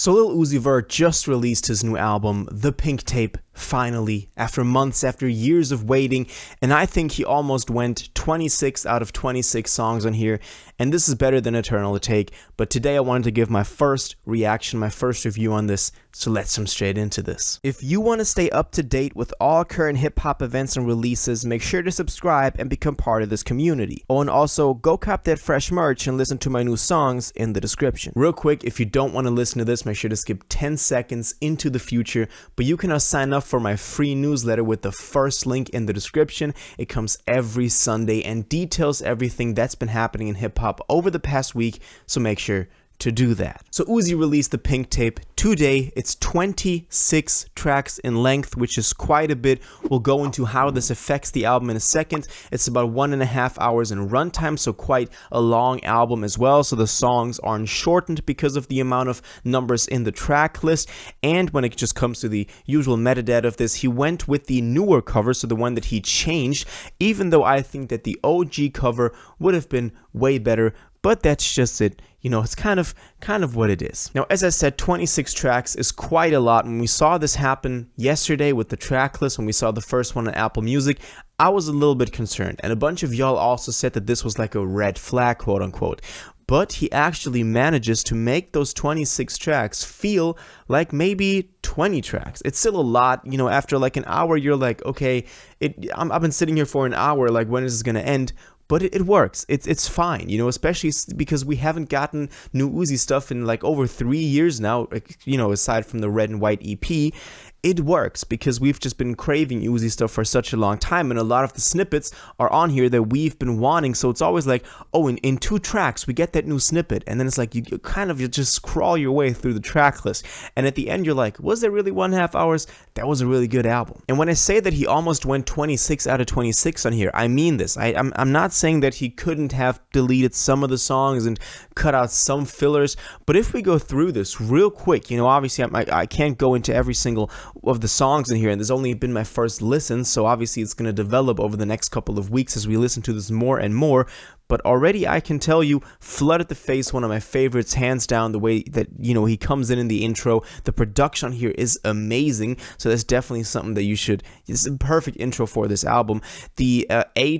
So Lil Uzi Vert just released his new album, The Pink Tape, finally, after months, after years of waiting, and I think he almost went 26 out of 26 songs on here, and this is better than Eternal ATAKE, but today I wanted to give my first reaction, my first review on this, so let's jump straight into this. If you want to stay up to date with all current hip-hop events and releases, make sure to subscribe and become part of this community. Oh, and also, go cop that fresh merch and listen to my new songs in the description. Real quick, if you don't want to listen to this, make sure to skip 10 seconds into the future, but you can now sign up for my free newsletter with the first link in the description. It comes every Sunday and details everything that's been happening in hip-hop over the past week, so make sure to do that. So Uzi released the Pink Tape today. It's 26 tracks in length, which is quite a bit. We'll go into how this affects the album in a second. It's about 1.5 hours in runtime, so quite a long album as well. So the songs aren't shortened because of the amount of numbers in the track list. And when it just comes to the usual metadata of this, he went with the newer cover, so the one that he changed, even though I think that the OG cover would have been way better. But that's just it. You know, it's kind of what it is. Now, as I said, 26 tracks is quite a lot. When we saw this happen yesterday with the track list, when we saw the first one on Apple Music, I was a little bit concerned. And a bunch of y'all also said that this was like a red flag, quote unquote. But he actually manages to make those 26 tracks feel like maybe 20 tracks. It's still a lot, you know, after like an hour, you're like, okay, I've been sitting here for an hour, like when is this gonna end? But it works. It's fine, you know, especially because we haven't gotten new Uzi stuff in like over 3 years now, you know, aside from the Red and White EP. It works because we've just been craving Uzi stuff for such a long time, and a lot of the snippets are on here that we've been wanting, so it's always like, oh, in 2 tracks we get that new snippet, and then it's like you kind of just crawl your way through the track list, and at the end you're like, was there really 1.5 hours? That was a really good album. And when I say that he almost went 26 out of 26 on here, I mean this. I'm not saying that he couldn't have deleted some of the songs and cut out some fillers, but if we go through this real quick, you know, obviously I can't go into every single of the songs in here, and there's only been my first listen, so obviously it's going to develop over the next couple of weeks as we listen to this more and more. But already I can tell you, Flood at the Face, one of my favorites, hands down. The way that, you know, he comes in the intro, the production here is amazing, so that's definitely something that you should, it's a perfect intro for this album. The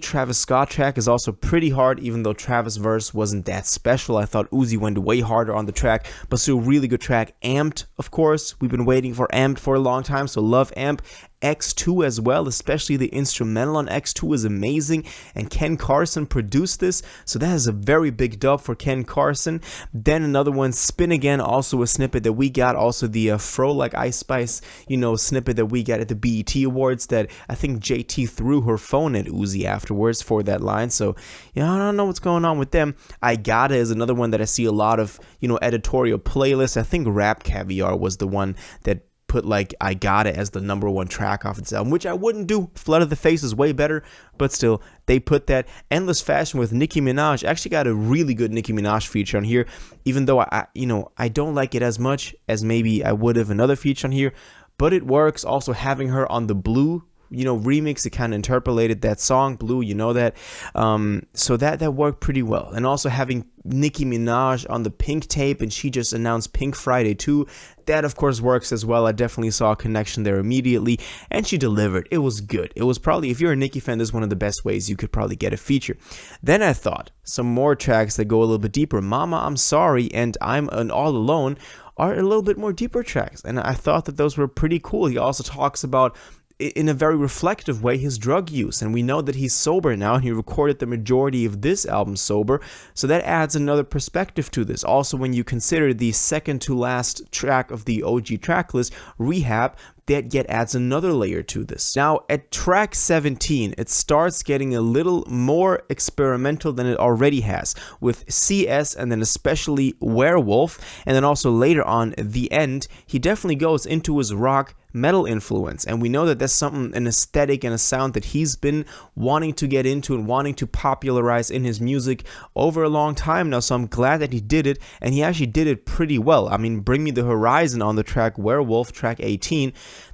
Travis Scott track is also pretty hard, even though Travis' verse wasn't that special. I thought Uzi went way harder on the track, but still a really good track. Amped, of course, we've been waiting for Amped for a long time, so love Amp. X2 as well, especially the instrumental on X2 is amazing, and Ken Carson produced this, so that is a very big dub for Ken Carson. Then another one, Spin Again, also a snippet that we got, also the Fro Like Ice Spice, you know, snippet that we got at the BET Awards that I think JT threw her phone at Uzi afterwards for that line, so, you know, I don't know what's going on with them. I Gotta is another one that I see a lot of, you know, editorial playlists. I think Rap Caviar was the one that put like I Gotta as the #1 track off its album, which I wouldn't do. Flood of the Face is way better, but still, they put that. Endless Fashion with Nicki Minaj actually got a really good Nicki Minaj feature on here, even though I don't like it as much as maybe I would have another feature on here, but it works. Also having her on the Blue, you know, remix, it kind of interpolated that song Blue, you know that, so that worked pretty well. And also having Nicki Minaj on the Pink Tape, and she just announced Pink Friday too, that of course works as well. I definitely saw a connection there immediately, and she delivered. It was good. It was probably, if you're a Nicki fan, this is one of the best ways you could probably get a feature. Then I thought some more tracks that go a little bit deeper. Mama I'm Sorry and I'm an All Alone are a little bit more deeper tracks, and I thought that those were pretty cool. He also talks about, in a very reflective way, his drug use, and we know that he's sober now, and he recorded the majority of this album sober, so that adds another perspective to this. Also, when you consider the second to last track of the OG track list, Rehab, that yet adds another layer to this. Now, at track 17, it starts getting a little more experimental than it already has, with CS and then especially Werewolf, and then also later on, The End, he definitely goes into his rock metal influence, and we know that that's something, an aesthetic and a sound that he's been wanting to get into and wanting to popularize in his music over a long time now, so I'm glad that he did it, and he actually did it pretty well. I mean, Bring Me the Horizon on the track Werewolf, track 18,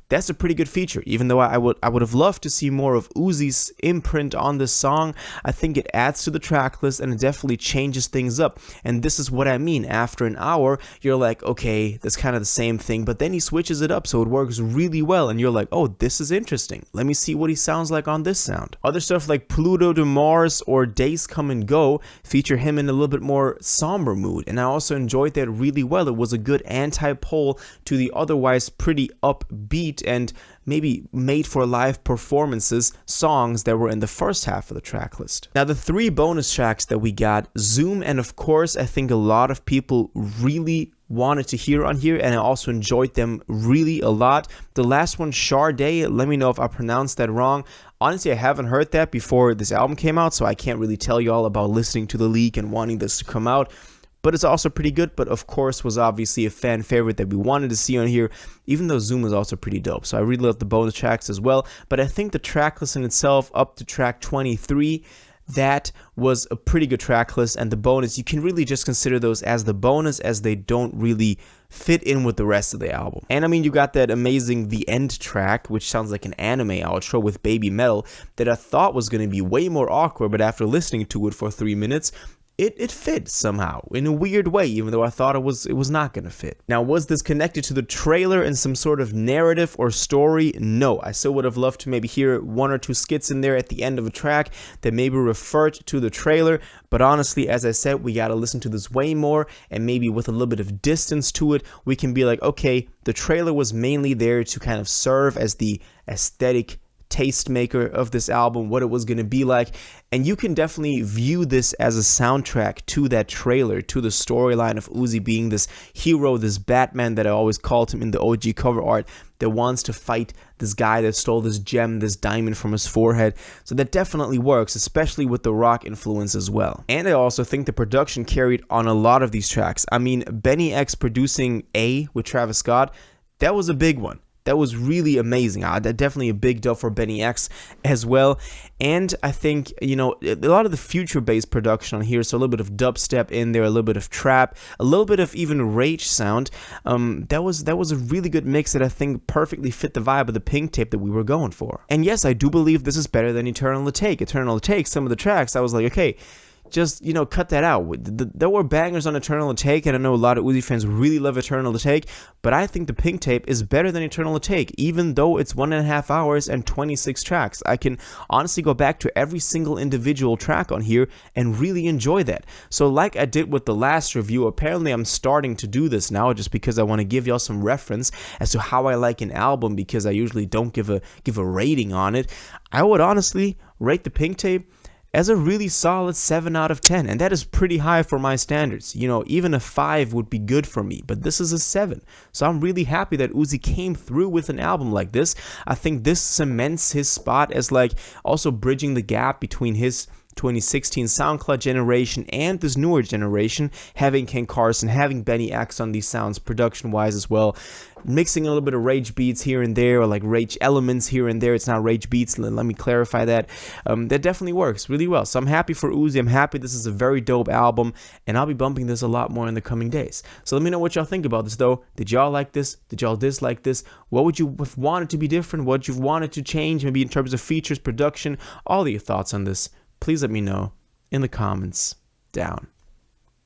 that's a pretty good feature. Even though I would have loved to see more of Uzi's imprint on this song, I think it adds to the track list and it definitely changes things up. And this is what I mean. After an hour, you're like, okay, that's kind of the same thing, but then he switches it up so it works really well, and you're like, oh, this is interesting. Let me see what he sounds like on this sound. Other stuff like Pluto to Mars or Days Come and Go feature him in a little bit more somber mood, and I also enjoyed that really well. It was a good anti-pole to the otherwise pretty upbeat and maybe made for live performances songs that were in the first half of the track list. Now, the 3 bonus tracks that we got, Zoom, and of course I think a lot of people really wanted to hear on here, and I also enjoyed them really a lot. The last one, Sade, let me know if I pronounced that wrong. Honestly, I haven't heard that before this album came out, so I can't really tell you all about listening to the leak and wanting this to come out. But it's also pretty good, but of course was obviously a fan favorite that we wanted to see on here, even though Zoom is also pretty dope. So I really love the bonus tracks as well. But I think the track list in itself, up to track 23, that was a pretty good track list, and the bonus, you can really just consider those as the bonus, as they don't really fit in with the rest of the album. And I mean, you got that amazing The End track, which sounds like an anime outro with Baby Metal, that I thought was going to be way more awkward, but after listening to it for 3 minutes, it fit somehow in a weird way, even though I thought it was not gonna fit. Now, was this connected to the trailer in some sort of narrative or story? No. I still would have loved to maybe hear 1 or 2 skits in there at the end of a track that maybe referred to the trailer, but honestly, as I said, we gotta listen to this way more, and maybe with a little bit of distance to it, we can be like, okay, the trailer was mainly there to kind of serve as the aesthetic tastemaker of this album, what it was going to be like, and you can definitely view this as a soundtrack to that trailer, to the storyline of Uzi being this hero, this Batman that I always called him in the OG cover art, that wants to fight this guy that stole this gem, this diamond from his forehead. So that definitely works, especially with the rock influence as well. And I also think the production carried on a lot of these tracks. I mean, Benny X producing A with Travis Scott, that was a big one. That was really amazing. Definitely a big dub for Benny X as well. And I think, you know, a lot of the future-based production on here, so a little bit of dubstep in there, a little bit of trap, a little bit of even rage sound. That was a really good mix that I think perfectly fit the vibe of the Pink Tape that we were going for. And yes, I do believe this is better than Eternal ATAKE. Eternal ATAKE, some of the tracks, I was like, okay, just, you know, cut that out. There were bangers on Eternal ATAKE, and I know a lot of Uzi fans really love Eternal ATAKE, but I think the Pink Tape is better than Eternal ATAKE, even though it's 1.5 hours and 26 tracks. I can honestly go back to every single individual track on here and really enjoy that. So like I did with the last review, apparently I'm starting to do this now just because I want to give y'all some reference as to how I like an album, because I usually don't give a rating on it. I would honestly rate the Pink Tape as a really solid 7 out of 10, and that is pretty high for my standards. You know, even a 5 would be good for me, but this is a 7. So I'm really happy that Uzi came through with an album like this. I think this cements his spot as like also bridging the gap between his 2016 SoundCloud generation and this newer generation, having Ken Carson, having Benny X on these sounds production-wise as well, mixing a little bit of rage beats here and there, or like rage elements here and there. It's not rage beats, let me clarify that. That definitely works really well. So I'm happy for Uzi. I'm happy this is a very dope album, and I'll be bumping this a lot more in the coming days. So let me know what y'all think about this though. Did y'all like this? Did y'all dislike this? What would you have wanted to be different? What you've wanted to change, maybe in terms of features, production, all of your thoughts on this? Please let me know in the comments down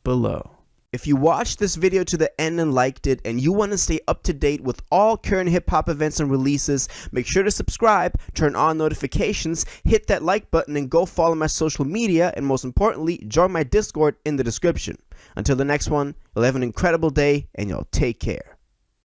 below. If you watched this video to the end and liked it, and you want to stay up to date with all current hip-hop events and releases, make sure to subscribe, turn on notifications, hit that like button, and go follow my social media, and most importantly, join my Discord in the description. Until the next one, you'll have an incredible day, and y'all take care.